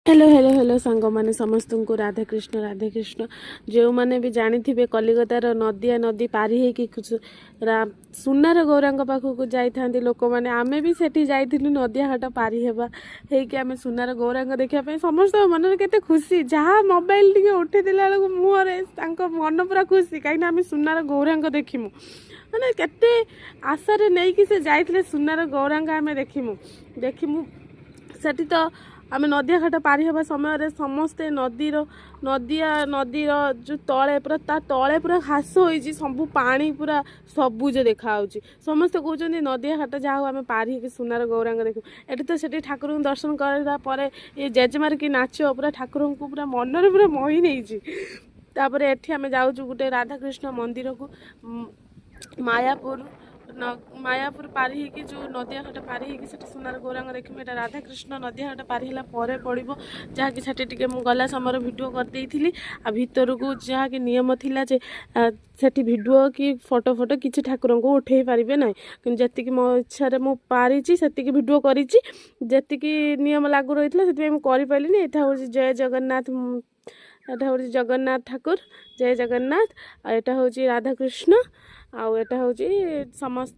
hello hello hello सांग मैंने समस्त को राधे कृष्ण जो मैंने भी जानी थे कलिकतार नदिया नदी पारी है सुनार गौरा पाखक जाता लोक मैंने आमे भी सेठी जाइलु नदिया घाट पारी हेबा आम सुनार गौरा देखा समस्त मन के खुशी जहाँ मोबाइल टे उठे मुहर मन पूरा खुशी कहीं आम सुनार गौरा देखमु मैंने केते आशारे नहीं कि से जाइए सुनार गौरा आम देखमु सेठी तो आम नदिया घाट पारी हवा समय समस्ते नदीर जो तले पूरा ता तले पूरा घास होइछि सब पानी पूरा सबुज देखा समस्ते कहते नदिया घाट जहाँ आम पारी हो सुनार गौरांग देखू एटी तो सेठी ठाकुर को दर्शन करापर ये जेजेमार की नाच पूरा ठाकुर को पूरा मनरे पूरा मोहि नहीं तापर एठी आम जाऊँ गोटे राधाकृष्ण मंदिर को मायापुर पारी है जो नदिया घाट पारी है सुनार गौरांग देखिए यहाँ राधाकृष्ण नदिया घाट पारी है पड़ो जहाँकि से गला समय भिडियो करदेली आ भितर को जहाँकि नियम थिला जे सेठी भिडियो कि फोटो किसी ठाकुर को उठे पारे ना कि मो इच्छा मु पारी से भिडियो करी नियम लागू रही है मुझे यहाँ हूँ जय जगन्नाथ यहाँ हूँ जगन्नाथ ठाकुर जय जगन्नाथ यहाँ हूँ राधाकृष्ण आउ यहाँ हूँ समस्त